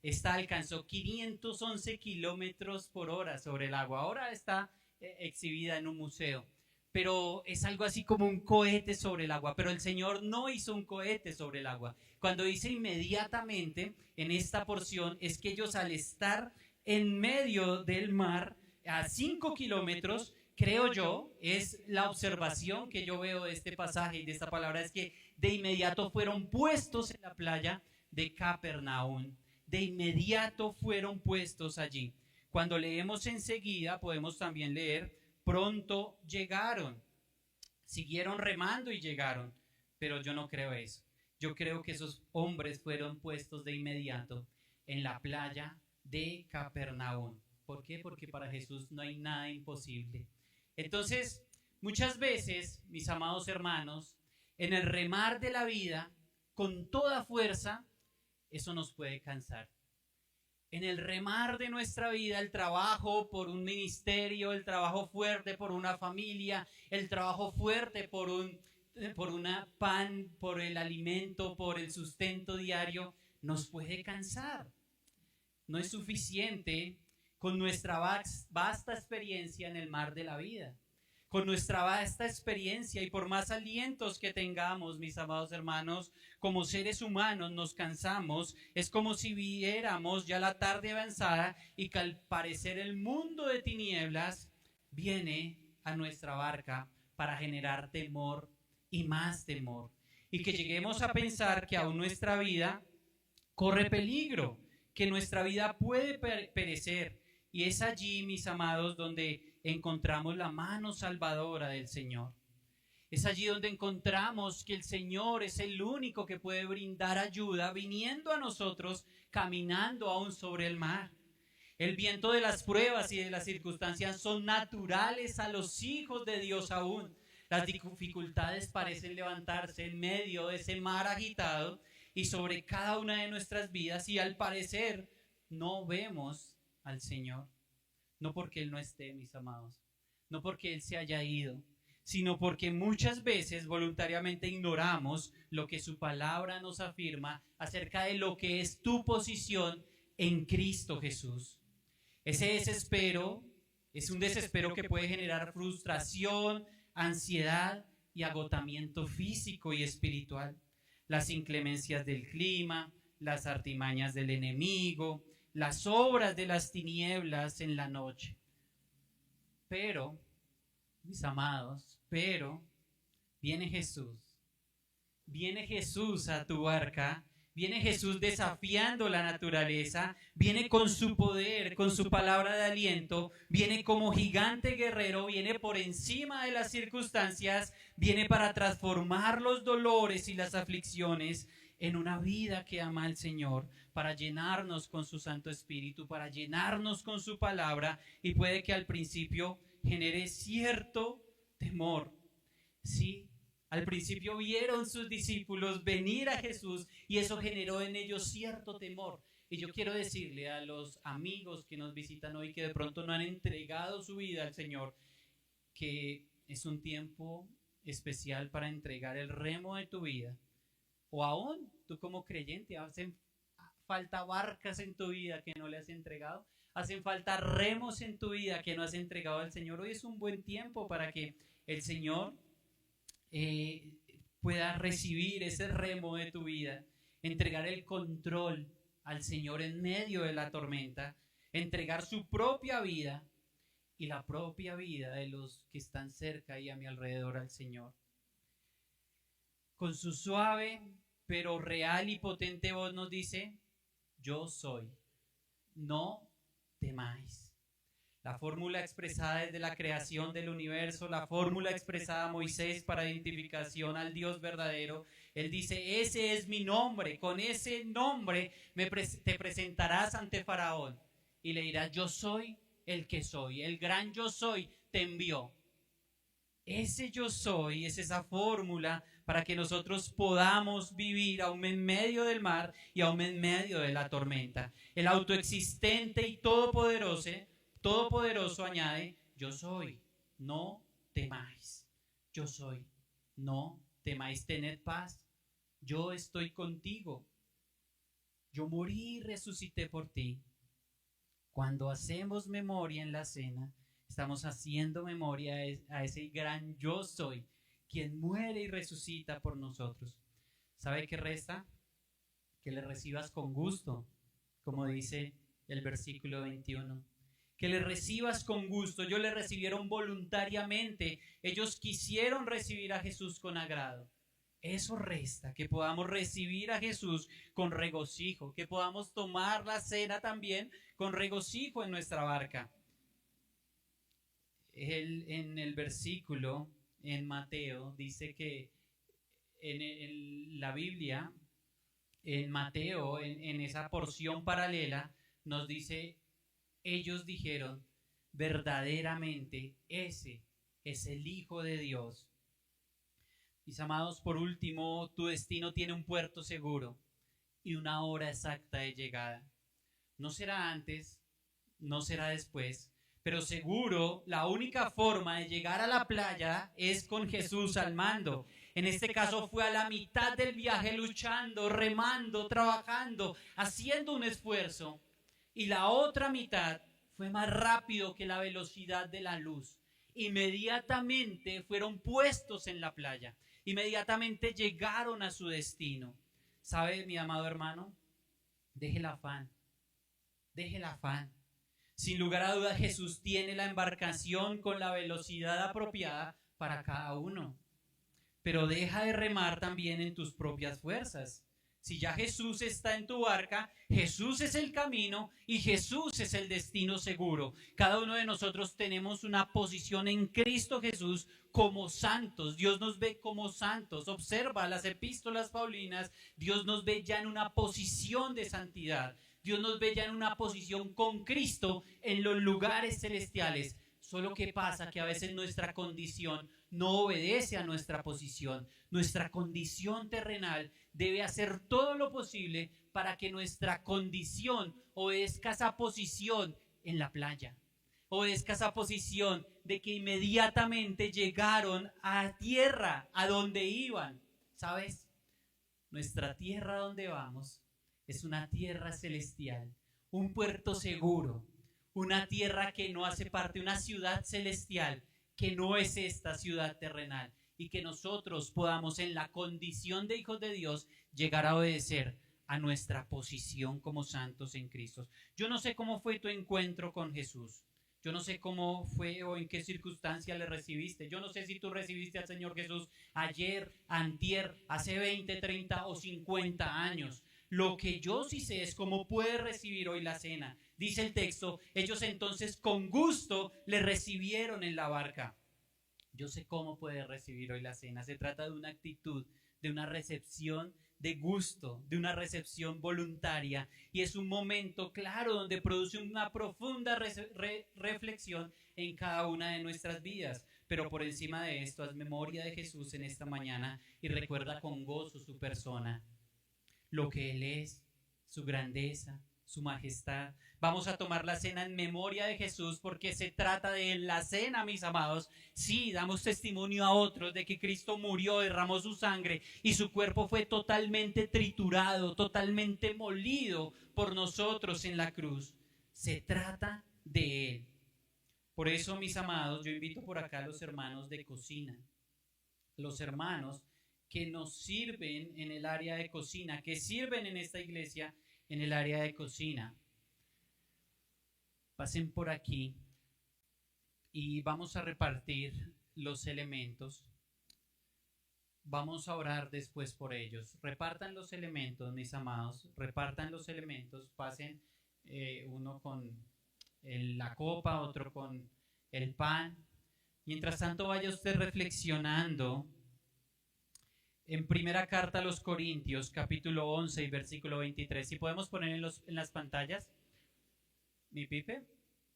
Esta alcanzó 511 kilómetros por hora sobre el agua. Ahora está exhibida en un museo, pero es algo así como un cohete sobre el agua. Pero el Señor no hizo un cohete sobre el agua. Cuando dice inmediatamente en esta porción, es que ellos al estar en medio del mar, a 5 kilómetros, creo yo, es la observación que yo veo de este pasaje y de esta palabra, es que de inmediato fueron puestos en la playa de Capernaum. De inmediato fueron puestos allí. Cuando leemos enseguida, podemos también leer, pronto llegaron. Siguieron remando y llegaron, pero yo no creo eso. Yo creo que esos hombres fueron puestos de inmediato en la playa de Capernaum. ¿Por qué? Porque para Jesús no hay nada imposible. Entonces, muchas veces, mis amados hermanos, en el remar de la vida, con toda fuerza, eso nos puede cansar. En el remar de nuestra vida, el trabajo por un ministerio, el trabajo fuerte por una familia, el trabajo fuerte por una pan, por el alimento, por el sustento diario, nos puede cansar. No es suficiente con nuestra vasta experiencia en el mar de la vida, con nuestra vasta experiencia y por más alientos que tengamos, mis amados hermanos, como seres humanos nos cansamos. Es como si viéramos ya la tarde avanzada y que al parecer el mundo de tinieblas viene a nuestra barca para generar temor y más temor, y que lleguemos a pensar que aún nuestra vida corre peligro, que nuestra vida puede perecer. Y es allí, mis amados, donde encontramos la mano salvadora del Señor. Es allí donde encontramos que el Señor es el único que puede brindar ayuda, viniendo a nosotros, caminando aún sobre el mar. El viento de las pruebas y de las circunstancias son naturales a los hijos de Dios aún. Las dificultades parecen levantarse en medio de ese mar agitado y sobre cada una de nuestras vidas, y al parecer no vemos al Señor. No porque Él no esté, mis amados, no porque Él se haya ido, sino porque muchas veces voluntariamente ignoramos lo que su palabra nos afirma acerca de lo que es tu posición en Cristo Jesús. Ese desespero es un desespero que puede generar frustración, ansiedad y agotamiento físico y espiritual. Las inclemencias del clima, las artimañas del enemigo, las obras de las tinieblas en la noche. Pero, mis amados, viene Jesús a tu barca, viene Jesús desafiando la naturaleza, viene con su poder, con su palabra de aliento, viene como gigante guerrero, viene por encima de las circunstancias, viene para transformar los dolores y las aflicciones en una vida que ama al Señor, para llenarnos con su Santo Espíritu, para llenarnos con su palabra, y puede que al principio genere cierto temor. Sí, al principio vieron sus discípulos venir a Jesús y eso generó en ellos cierto temor. Y yo quiero decirle a los amigos que nos visitan hoy que de pronto no han entregado su vida al Señor, que es un tiempo especial para entregar el remo de tu vida. O aún tú como creyente, hacen falta barcas en tu vida que no le has entregado, hacen falta remos en tu vida que no has entregado al Señor. Hoy es un buen tiempo para que el Señor pueda recibir ese remo de tu vida, entregar el control al Señor en medio de la tormenta, entregar su propia vida y la propia vida de los que están cerca y a mi alrededor al Señor. Con su suave pero real y potente voz nos dice: yo soy, no temáis. La fórmula expresada desde la creación del universo, la fórmula expresada a Moisés para identificación al Dios verdadero. Él dice: ese es mi nombre, con ese nombre te presentarás ante Faraón y le dirás: yo soy el que soy, el gran yo soy te envió. Ese yo soy es esa fórmula para que nosotros podamos vivir aún en medio del mar y aún en medio de la tormenta. El autoexistente y todopoderoso añade: yo soy, no temáis. Yo soy, no temáis, tened paz. Yo estoy contigo. Yo morí y resucité por ti. Cuando hacemos memoria en la cena, estamos haciendo memoria a ese gran yo soy, quien muere y resucita por nosotros. ¿Sabe qué resta? Que le recibas con gusto, como dice el versículo 21. Que le recibas con gusto. Ellos le recibieron voluntariamente. Ellos quisieron recibir a Jesús con agrado. Eso resta, que podamos recibir a Jesús con regocijo, que podamos tomar la cena también con regocijo en nuestra barca. En el versículo, en Mateo, dice que en la Biblia, en Mateo, en esa porción paralela, nos dice: ellos dijeron, verdaderamente ese es el Hijo de Dios. Mis amados, por último, tu destino tiene un puerto seguro y una hora exacta de llegada. No será antes, no será después, pero seguro la única forma de llegar a la playa es con Jesús al mando. En este caso fue a la mitad del viaje luchando, remando, trabajando, haciendo un esfuerzo. Y la otra mitad fue más rápido que la velocidad de la luz. Inmediatamente fueron puestos en la playa. Inmediatamente llegaron a su destino. ¿Sabe, mi amado hermano? Deje el afán. Deje el afán. Sin lugar a dudas, Jesús tiene la embarcación con la velocidad apropiada para cada uno. Pero deja de remar también en tus propias fuerzas. Si ya Jesús está en tu barca, Jesús es el camino y Jesús es el destino seguro. Cada uno de nosotros tenemos una posición en Cristo Jesús como santos. Dios nos ve como santos. Observa las epístolas paulinas. Dios nos ve ya en una posición de santidad. Dios nos ve ya en una posición con Cristo en los lugares celestiales. Solo que pasa que a veces nuestra condición no obedece a nuestra posición. Nuestra condición terrenal debe hacer todo lo posible para que nuestra condición obedezca esa posición en la playa. Obedezca esa posición de que inmediatamente llegaron a tierra, a donde iban. ¿Sabes? Nuestra tierra donde vamos es una tierra celestial, un puerto seguro, una tierra que no hace parte, una ciudad celestial, que no es esta ciudad terrenal, y que nosotros podamos en la condición de hijos de Dios llegar a obedecer a nuestra posición como santos en Cristo. Yo no sé cómo fue tu encuentro con Jesús. Yo no sé cómo fue o en qué circunstancia le recibiste. Yo no sé si tú recibiste al Señor Jesús ayer, antier, hace 20, 30 o 50 años. Lo que yo sí sé es cómo puede recibir hoy la cena. Dice el texto, ellos entonces con gusto le recibieron en la barca. Yo sé cómo puede recibir hoy la cena. Se trata de una actitud, de una recepción de gusto, de una recepción voluntaria, y es un momento claro donde produce una profunda reflexión en cada una de nuestras vidas. Pero por encima de esto, haz memoria de Jesús en esta mañana y recuerda con gozo su persona, lo que Él es, su grandeza, su majestad. Vamos a tomar la cena en memoria de Jesús porque se trata de la cena, mis amados. Sí, damos testimonio a otros de que Cristo murió, derramó su sangre y su cuerpo fue totalmente triturado, totalmente molido por nosotros en la cruz. Se trata de Él. Por eso, mis amados, yo invito por acá a los hermanos de cocina, los hermanos que nos sirven en el área de cocina, que sirven en esta iglesia en el área de cocina. Pasen por aquí y vamos a repartir los elementos. Vamos a orar después por ellos. Repartan los elementos, mis amados, repartan los elementos. Pasen uno con la copa, otro con el pan. Mientras tanto, vaya usted reflexionando en primera carta a los Corintios, capítulo 11 y versículo 23. Si podemos poner en las pantallas, mi Pipe.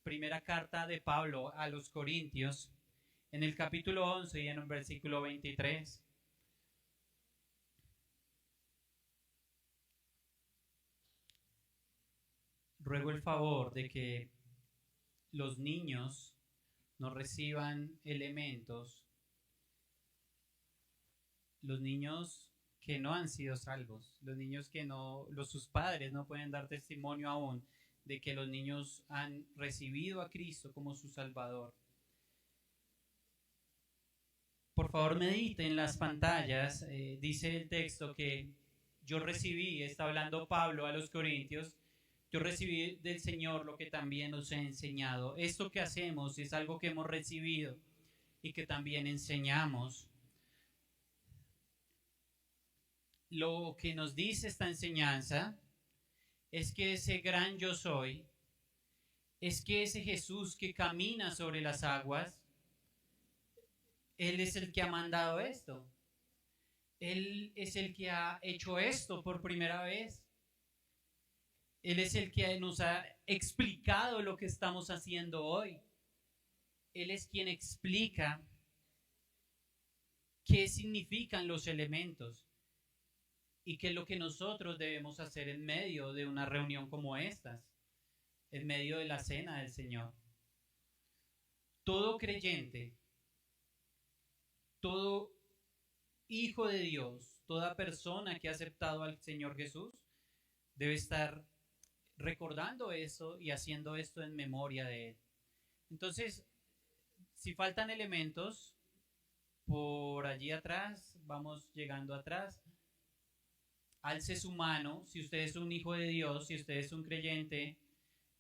Primera carta de Pablo a los Corintios, en el capítulo 11 y en el versículo 23. Ruego el favor de que los niños no reciban elementos, los niños que no han sido salvos, los niños que no, sus padres no pueden dar testimonio aún de que los niños han recibido a Cristo como su Salvador. Por favor, mediten en las pantallas. Dice el texto que yo recibí, está hablando Pablo a los Corintios, yo recibí del Señor lo que también os he enseñado. Esto que hacemos es algo que hemos recibido y que también enseñamos. Lo que nos dice esta enseñanza es que ese gran yo soy, es que ese Jesús que camina sobre las aguas, Él es el que ha mandado esto. Él es el que ha hecho esto por primera vez. Él es el que nos ha explicado lo que estamos haciendo hoy. Él es quien explica qué significan los elementos y qué es lo que nosotros debemos hacer en medio de una reunión como estas, en medio de la cena del Señor. Todo creyente, todo hijo de Dios, toda persona que ha aceptado al Señor Jesús debe estar recordando eso y haciendo esto en memoria de Él. Entonces, si faltan elementos, por allí atrás, vamos llegando atrás, alce su mano. Si usted es un hijo de Dios, si usted es un creyente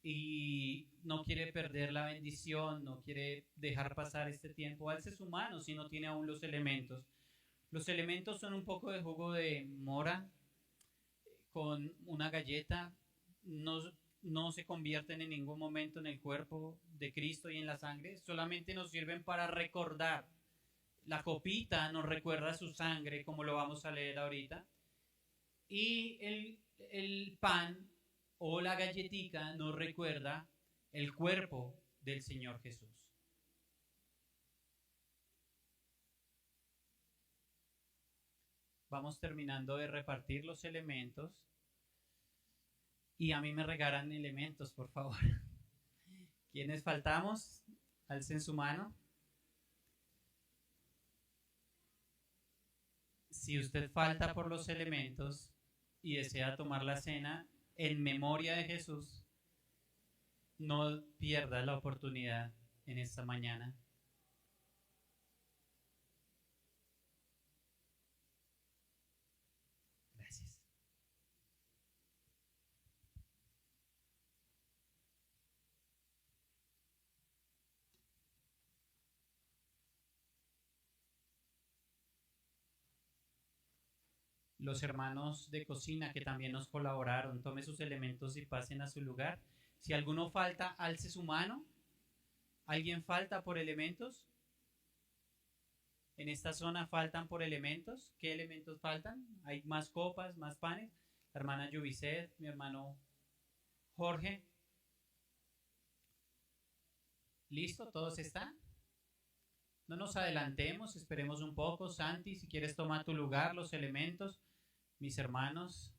y no quiere perder la bendición, no quiere dejar pasar este tiempo, alce su mano si no tiene aún los elementos. Los elementos son un poco de jugo de mora con una galleta. No se convierten en ningún momento en el cuerpo de Cristo y en la sangre, solamente nos sirven para recordar. La copita nos recuerda su sangre, como lo vamos a leer ahorita, y el pan o la galletica nos recuerda el cuerpo del Señor Jesús. Vamos terminando de repartir los elementos y a mí me regalan elementos, por favor. ¿Quiénes faltamos? Alcen su mano. Si usted falta por los elementos y desea tomar la cena en memoria de Jesús, no pierda la oportunidad en esta mañana. Gracias. Los hermanos de cocina que también nos colaboraron, tome sus elementos y pasen a su lugar. Si alguno falta, alce su mano. ¿Alguien falta por elementos? En esta zona faltan por elementos. ¿Qué elementos faltan? ¿Hay más copas, más panes? La hermana Yubicet, mi hermano Jorge. ¿Listo? ¿Todos están? No nos adelantemos, esperemos un poco. Santi, si quieres tomar tu lugar, los elementos. Mis hermanos,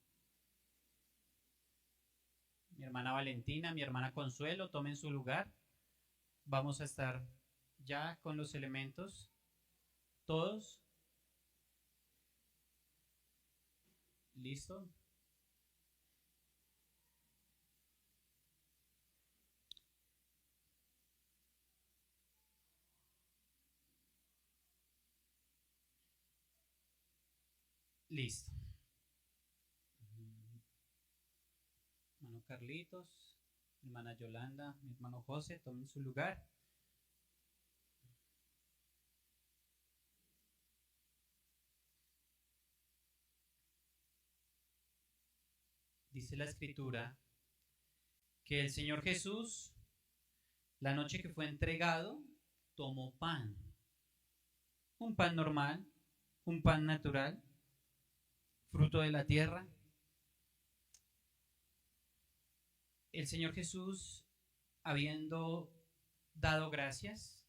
mi hermana Valentina, mi hermana Consuelo, tomen su lugar. Vamos a estar ya con los elementos. ¿Todos? ¿Listo? Listo. Hermano Carlitos, hermana Yolanda, mi hermano José, tomen su lugar. Dice la Escritura que el Señor Jesús, la noche que fue entregado, tomó pan. Un pan normal, un pan natural, fruto de la tierra. El Señor Jesús, habiendo dado gracias,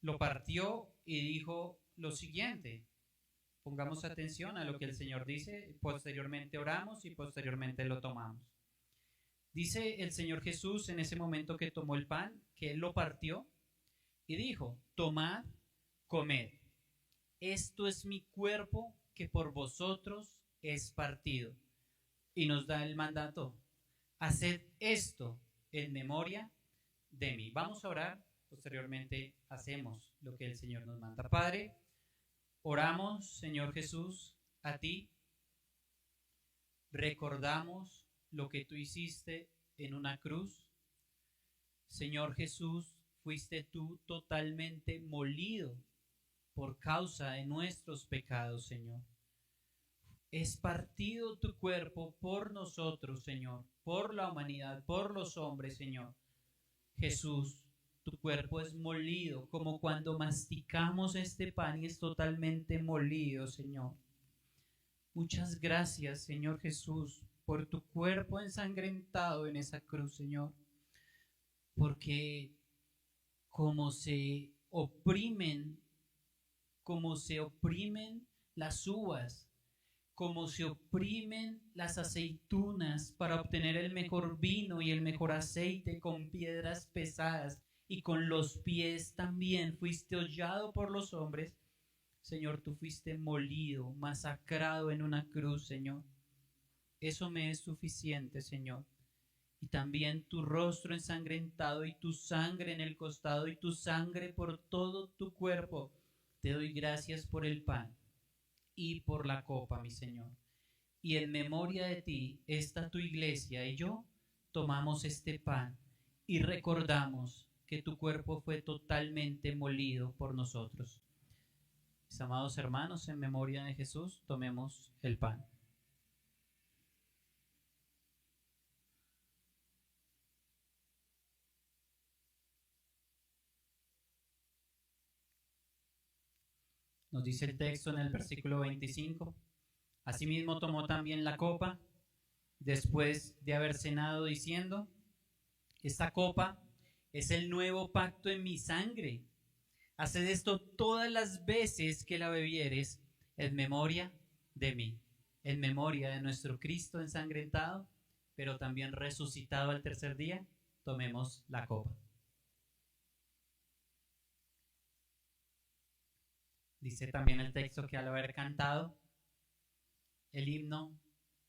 lo partió y dijo lo siguiente. Pongamos atención a lo que el Señor dice, posteriormente oramos y posteriormente lo tomamos. Dice el Señor Jesús en ese momento que tomó el pan, que Él lo partió y dijo, tomad, comed, esto es mi cuerpo que por vosotros es partido. Y nos da el mandato, haced esto en memoria de mí. Vamos a orar, posteriormente hacemos lo que el Señor nos manda. Padre, oramos, Señor Jesús, a ti. Recordamos lo que tú hiciste en una cruz. Señor Jesús, fuiste tú totalmente molido por causa de nuestros pecados, Señor. Es partido tu cuerpo por nosotros, Señor, por la humanidad, por los hombres, Señor. Jesús, tu cuerpo es molido, como cuando masticamos este pan y es totalmente molido, Señor. Muchas gracias, Señor Jesús, por tu cuerpo ensangrentado en esa cruz, Señor. Porque como se oprimen las uvas, como se oprimen las aceitunas para obtener el mejor vino y el mejor aceite con piedras pesadas y con los pies también fuiste hollado por los hombres, Señor, tú fuiste molido, masacrado en una cruz, Señor. Eso me es suficiente, Señor. Y también tu rostro ensangrentado y tu sangre en el costado y tu sangre por todo tu cuerpo. Te doy gracias por el pan y por la copa, mi Señor. Y en memoria de ti, esta tu iglesia y yo tomamos este pan y recordamos que tu cuerpo fue totalmente molido por nosotros. Mis amados hermanos, en memoria de Jesús, tomemos el pan. Nos dice el texto en el versículo 25. Asimismo tomó también la copa, después de haber cenado, diciendo, esta copa es el nuevo pacto en mi sangre. Haced esto todas las veces que la bebieres en memoria de mí, en memoria de nuestro Cristo ensangrentado, pero también resucitado al tercer día. tomemos la copa. Dice también el texto que al haber cantado el himno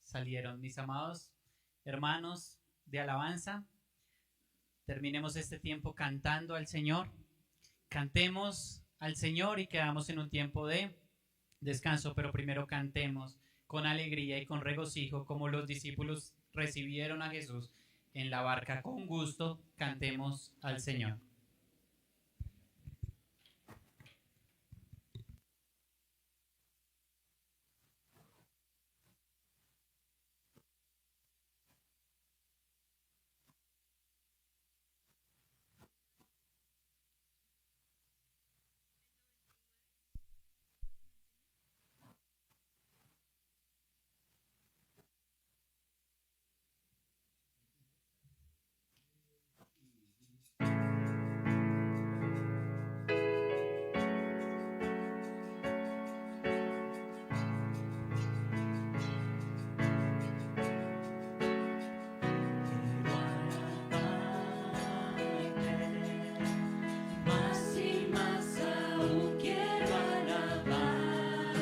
salieron. Mis amados hermanos de alabanza, terminemos este tiempo cantando al Señor. Cantemos al Señor y quedamos en un tiempo de descanso, pero primero cantemos con alegría y con regocijo, como los discípulos recibieron a Jesús en la barca con gusto. Cantemos al Señor. Más y más aún quiero alabarte,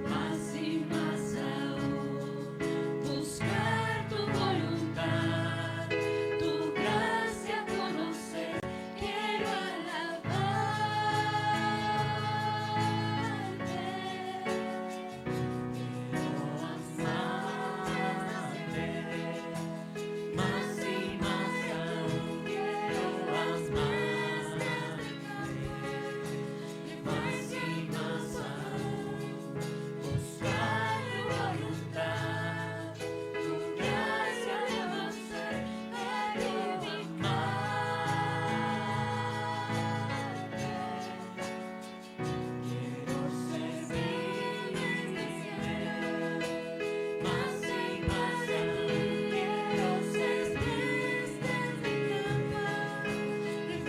más y más aún buscar tu voluntad, tu gracia conocer, quiero alabarte, quiero amarte, más y más aún quiero amarte, más y más aún buscar tu voluntad, tu gracia conocer, quiero amarte, quiero servirte, más y más aún quiero servirte en mi cama,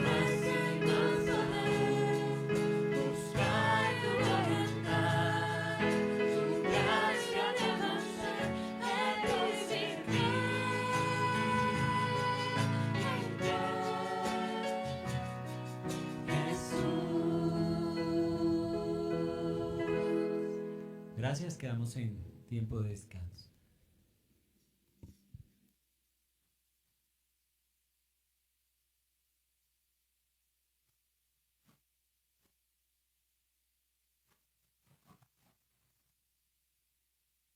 más y más aún buscar tu voluntad, tu gracia conocer, quiero servirte, Jesús. Gracias, quedamos en tiempo de descanso.